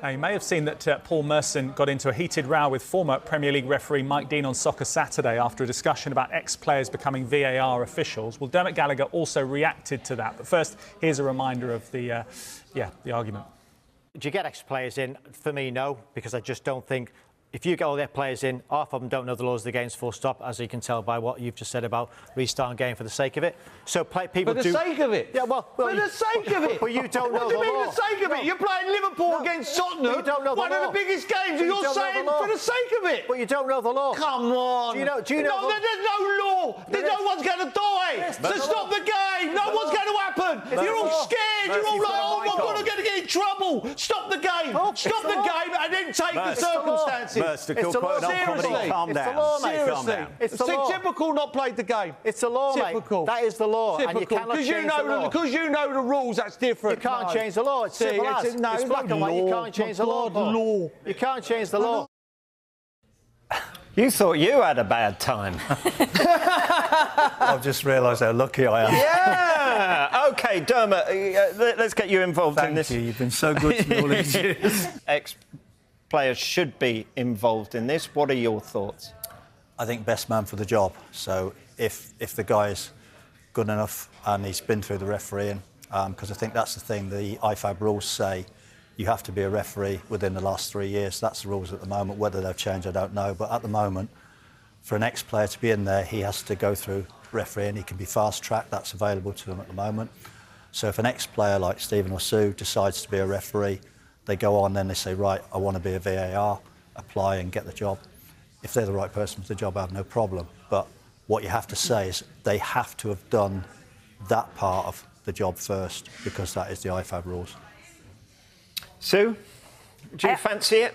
Now, you may have seen that Paul Merson got into a heated row with former Premier League referee Mike Dean on Soccer Saturday after a discussion about ex-players becoming VAR officials. Well, Dermot Gallagher also reacted to that. But first, here's a reminder of the argument. Do you get ex-players in? For me, no, because I just don't think... If you get all their players in, half of them don't know the laws of the game, full stop, as you can tell by what you've just said about restarting game for the sake of it. So people For the sake of it? Yeah, well for the sake of it? But you don't know the law. What do you mean the sake of it? You're playing Liverpool against Tottenham, you don't know the one law. of the biggest games, and you're saying for the sake of it? But you don't know the law. Come on. Do you know no, there's no law. No one's going to die. So stop the game. No one's going to happen. You're all scared. You're all like, oh my God, I'm going to get in trouble. Stop the game. Stop the game and then take the circumstances. It's the law. Seriously. Calm down. Seriously. It's the law. Typical not played the game. It's the law, Typical. mate. That is the law. Typical. And you cannot change the law. Because you know the rules, that's different. You can't change the law. It's simple as. It's black and white. You can't change the law. You can't change the law. You thought you had a bad time. I've just realised how lucky I am. Yeah! OK, Dermot, let's get you involved in this. Thank you. You've been so good to me all these years. Ex-players should be involved in this. What are your thoughts? I think best man for the job. So if the guy's good enough and he's been through the refereeing, because I think that's the thing, the IFAB rules say you have to be a referee within the last 3 years. That's the rules at the moment. Whether they've changed, I don't know. But at the moment, for an ex-player to be in there, he has to go through refereeing. He can be fast-tracked. That's available to him at the moment. So if an ex-player like Stephen or Sue decides to be a referee, they go on, then they say, right, I want to be a VAR, apply and get the job. If they're the right person for the job, I have no problem. But what you have to say is they have to have done that part of the job first, because that is the IFAB rules. Sue, do you fancy it?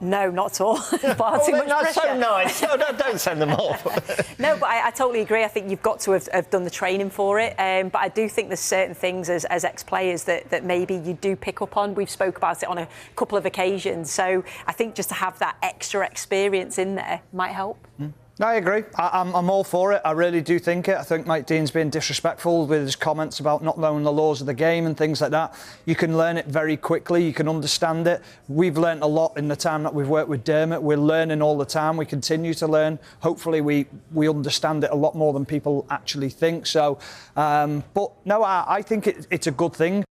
No, not at all. Far too much That's pressure. so nice. No, don't send them off. No, but I totally agree. I think you've got to have done the training for it. But I do think there's certain things as ex-players that maybe you do pick up on. We've spoke about it on a couple of occasions. So I think just to have that extra experience in there might help. I agree. I'm all for it. I really do think it. I think Mike Dean's been disrespectful with his comments about not knowing the laws of the game and things like that. You can learn it very quickly. You can understand it. We've learnt a lot in the time that we've worked with Dermot. We're learning all the time. We continue to learn. Hopefully we understand it a lot more than people actually think. So, but no, I think it's a good thing.